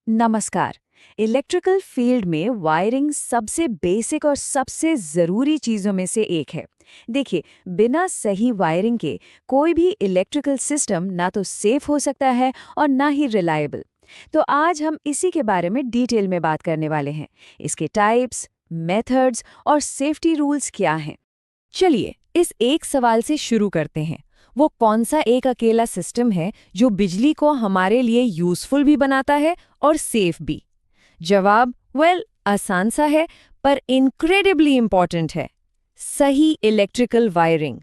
नमस्कार। Electrical field में wiring सबसे बेसिक और सबसे ज़रूरी चीज़ों में से एक है। देखिए, बिना सही वायरिंग के कोई भी इलेक्ट्रिकल सिस्टम ना तो सेफ हो सकता है और ना ही रिलायबल। तो आज हम इसी के बारे में डिटेल में बात करने वाले हैं। इसके टाइप्स, मेथड्स और सेफ्टी रूल्स क्या हैं। चलिए इस एक सवाल से शुरू करते हैं। वो कौन सा एक अकेला सिस्टम है जो बिजली को हमारे लिए यूजफुल भी बनाता है और सेफ भी? जवाब आसान सा है, पर इनक्रेडिबली इंपॉर्टेंट है। सही इलेक्ट्रिकल वायरिंग।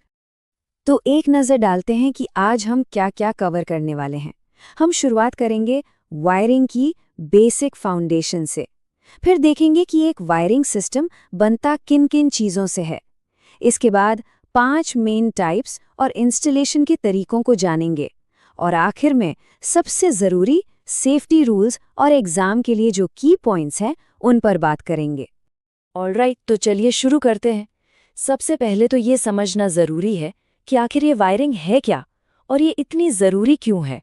तो एक नज़र डालते हैं कि आज हम क्या-क्या कवर करने वाले हैं। हम शुरुआत करेंगे वायरिंग की बेसिक फाउंडेशन से। फिर देखेंगे कि एक वायरिंग सिस्टम बनता किन-किन चीज़ों से है। इसके बाद 5 मेन टाइप्स और इंस्टॉलेशन के तरीकों को जानेंगे। और आखिर में सबसे ज़रूरी सेफ्टी रूल्स और एग्ज़ाम के लिए जो की पॉइंट्स हैं उन पर बात करेंगे। ऑलराइट, तो चलिए शुरू करते हैं। सबसे पहले तो ये समझना ज़रूरी है कि आखिर ये वायरिंग है क्या और ये इतनी ज़रूरी क्यों है।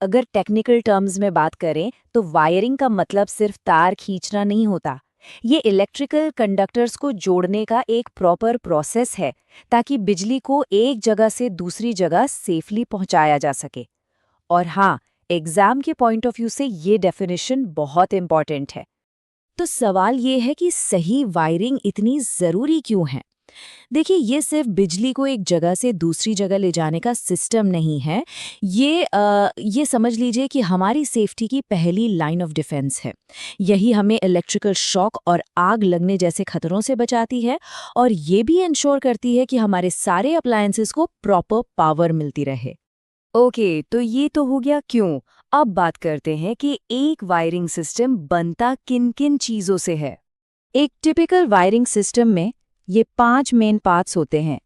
अगर टेक्निकल टर्म्स में बात करें तो वायरिंग का मतलब सिर्फ तार खींचना नहीं होता। ये इलेक्ट्रिकल कंडक्टर्स को जोड़ने का एक प्रॉपर प्रोसेस है ताकि बिजली को एक जगह से दूसरी जगह सेफली पहुंचाया जा सके। और हाँ, एग्जाम के पॉइंट ऑफ व्यू से ये डेफिनेशन बहुत इंपॉर्टेंट है। तो सवाल ये है कि सही वायरिंग इतनी ज़रूरी क्यों है। देखिए, ये सिर्फ बिजली को एक जगह से दूसरी जगह ले जाने का सिस्टम नहीं है। ये समझ लीजिए कि हमारी सेफ्टी की पहली लाइन ऑफ डिफेंस है। यही हमें इलेक्ट्रिकल शॉक और आग लगने जैसे खतरों से बचाती है और ये भी इंश्योर करती है कि हमारे सारे अप्लायंसेस को प्रॉपर पावर मिलती रहे। ओके, तो ये तो हो गया क्यों। अब बात करते हैं कि एक वायरिंग सिस्टम बनता किन-किन चीज़ों से है। एक टिपिकल वायरिंग सिस्टम में ये 5 मेन पार्ट्स होते हैं: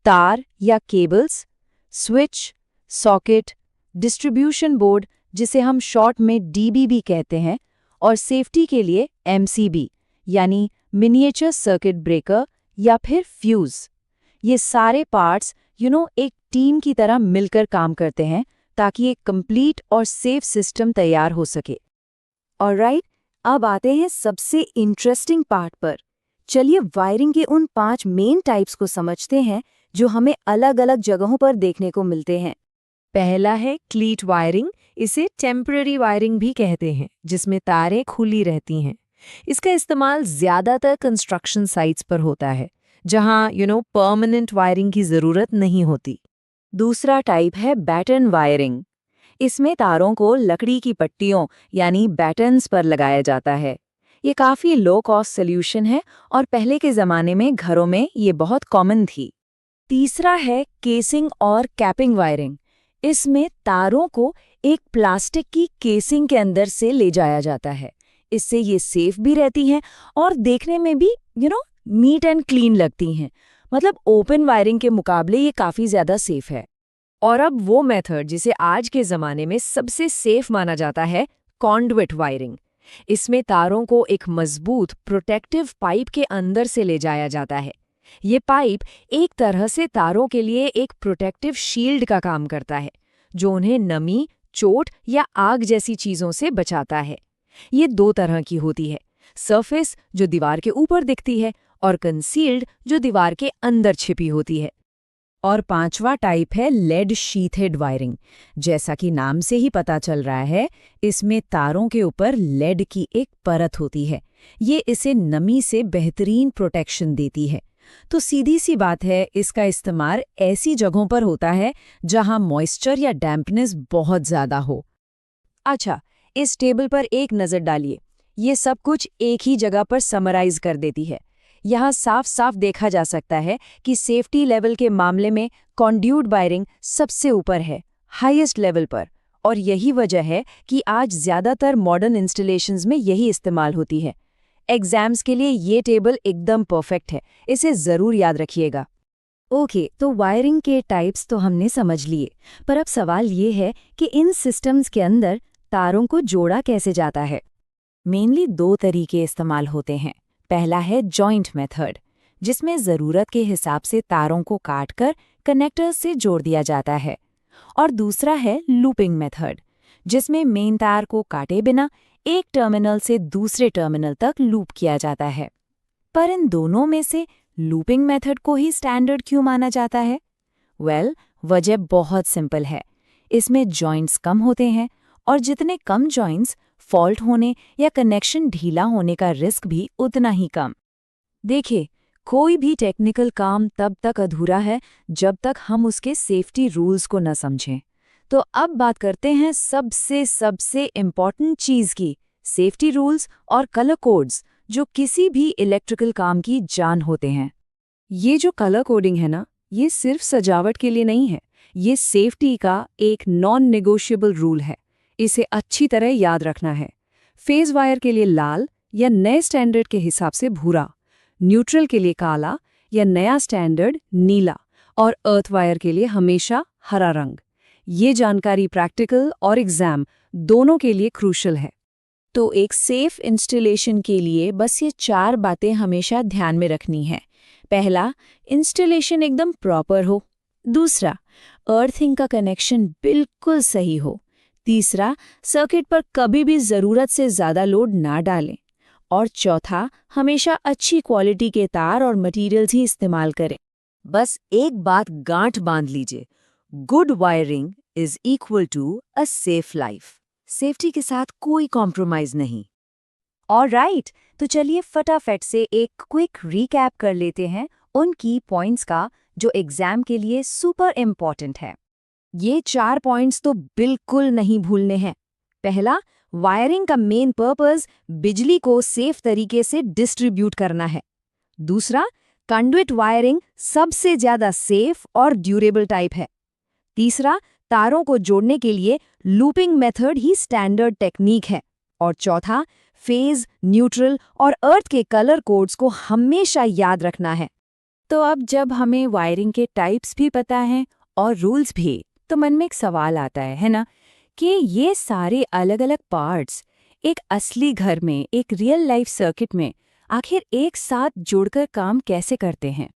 तार या cables, switch, socket, distribution board जिसे हम शॉर्ट में डीबी भी कहते हैं, और सेफ्टी के लिए एमसीबी यानी मिनिएचर सर्किट ब्रेकर या फिर फ्यूज। ये सारे पार्ट्स एक टीम की तरह मिलकर काम करते हैं ताकि एक कंप्लीट और सेफ सिस्टम तैयार हो सके। ऑलराइट, अब आते हैं सबसे इंटरेस्टिंग पार्ट पर। चलिए वायरिंग के उन 5 मेन टाइप्स को समझते हैं जो हमें अलग-अलग जगहों पर देखने को मिलते हैं। पहला है क्लीट वायरिंग। इसे टेम्पररी वायरिंग भी कहते हैं, जिसमें तारें खुली रहती हैं। इसका इस्तेमाल ज़्यादातर कंस्ट्रक्शन साइट्स पर होता है, जहां परमानेंट वायरिंग की ज़रूरत नहीं होती। दूसरा टाइप है बैटन वायरिंग। इसमें तारों को लकड़ी की पट्टियों यानी बैटन्स पर लगाया जाता है। ये काफ़ी लो कॉस्ट सॉल्यूशन है और पहले के ज़माने में घरों में ये बहुत कॉमन थी। तीसरा है केसिंग और कैपिंग वायरिंग। इसमें तारों को एक प्लास्टिक की केसिंग के अंदर से ले जाया जाता है। इससे ये सेफ भी रहती हैं और देखने में भी नीट एंड क्लीन लगती हैं। मतलब ओपन वायरिंग के मुकाबले ये काफ़ी ज़्यादा सेफ है। और अब वो मेथड जिसे आज के ज़माने में सबसे सेफ माना जाता है, कॉन्डुइट वायरिंग। इसमें तारों को एक मजबूत प्रोटेक्टिव पाइप के अंदर से ले जाया जाता है। ये पाइप एक तरह से तारों के लिए एक प्रोटेक्टिव शील्ड का काम करता है, जो उन्हें नमी, चोट या आग जैसी चीज़ों से बचाता है। ये 2 तरह की होती है: सरफेस जो दीवार के ऊपर दिखती है और कंसील्ड जो दीवार के अंदर छिपी होती है। और 5वां टाइप है लेड शीथेड वायरिंग। जैसा कि नाम से ही पता चल रहा है, इसमें तारों के ऊपर लेड की एक परत होती है। ये इसे नमी से बेहतरीन प्रोटेक्शन देती है। तो सीधी सी बात है, इसका इस्तेमाल ऐसी जगहों पर होता है जहां मॉइस्चर या डैम्पनेस बहुत ज़्यादा हो। अच्छा, इस टेबल पर एक नज़र डालिए। ये सब कुछ एक ही जगह पर समराइज कर देती है। यहाँ साफ साफ देखा जा सकता है कि सेफ्टी लेवल के मामले में कॉन्ड्यूट वायरिंग सबसे ऊपर है, हाईएस्ट लेवल पर। और यही वजह है कि आज ज़्यादातर मॉडर्न इंस्टॉलेशंस में यही इस्तेमाल होती है। एग्जाम्स के लिए ये टेबल एकदम परफेक्ट है, इसे ज़रूर याद रखिएगा। ओके, तो वायरिंग के टाइप्स तो हमने समझ लिए, पर अब सवाल ये है कि इन सिस्टम्स के अंदर तारों को जोड़ा कैसे जाता है। मेनली 2 तरीके इस्तेमाल होते हैं। पहला है जॉइंट मेथड, जिसमें ज़रूरत के हिसाब से तारों को काटकर कनेक्टर्स से जोड़ दिया जाता है। और दूसरा है लूपिंग मेथड, जिसमें मेन तार को काटे बिना एक टर्मिनल से दूसरे टर्मिनल तक लूप किया जाता है। पर इन दोनों में से लूपिंग मेथड को ही स्टैंडर्ड क्यों माना जाता है? वजह बहुत सिंपल है। इसमें जॉइंट्स कम होते हैं और जितने कम जॉइंट्स, फॉल्ट होने या कनेक्शन ढीला होने का रिस्क भी उतना ही कम। देखिए, कोई भी टेक्निकल काम तब तक अधूरा है जब तक हम उसके सेफ्टी रूल्स को न समझें। तो अब बात करते हैं सबसे इम्पॉर्टेंट चीज़ की, सेफ्टी रूल्स और कलर कोड्स, जो किसी भी इलेक्ट्रिकल काम की जान होते हैं। ये जो कलर कोडिंग है ना, ये सिर्फ सजावट के लिए नहीं है, ये सेफ्टी का एक नॉन नेगोशिएबल रूल है। इसे अच्छी तरह याद रखना है। फेज वायर के लिए लाल या नए स्टैंडर्ड के हिसाब से भूरा, न्यूट्रल के लिए काला या नया स्टैंडर्ड नीला, और अर्थ वायर के लिए हमेशा हरा रंग। ये जानकारी प्रैक्टिकल और एग्जाम दोनों के लिए क्रूशल है। तो एक सेफ इंस्टॉलेशन के लिए बस ये 4 बातें हमेशा ध्यान में रखनी है। पहला, इंस्टॉलेशन एकदम प्रॉपर हो। दूसरा, अर्थिंग का कनेक्शन बिल्कुल सही हो। तीसरा, सर्किट पर कभी भी ज़रूरत से ज़्यादा लोड ना डालें। और चौथा, हमेशा अच्छी क्वालिटी के तार और मटेरियल्स ही इस्तेमाल करें। बस एक बात गांठ बांध लीजिए, good wiring is equal to a safe life. Safety के साथ कोई कॉम्प्रोमाइज नहीं। ऑलराइट, तो चलिए फटाफट से एक क्विक रिकैप कर लेते हैं उन की पॉइंट्स का जो एग्जाम के लिए सुपर इम्पॉर्टेंट है। ये 4 पॉइंट्स तो बिल्कुल नहीं भूलने हैं। पहला, वायरिंग का मेन पर्पस बिजली को सेफ तरीके से डिस्ट्रीब्यूट करना है। दूसरा, कंडुइट वायरिंग सबसे ज्यादा सेफ और ड्यूरेबल टाइप है। तीसरा, तारों को जोड़ने के लिए लूपिंग मेथड ही स्टैंडर्ड टेक्निक है। और चौथा, फेज, न्यूट्रल और अर्थ के कलर कोड्स को हमेशा याद रखना है। तो अब जब हमें वायरिंग के टाइप्स भी पता हैं और रूल्स भी, तो मन में एक सवाल आता है ना, कि ये सारे अलग-अलग पार्ट्स एक असली घर में, एक रियल लाइफ सर्किट में आखिर एक साथ जुड़कर काम कैसे करते हैं।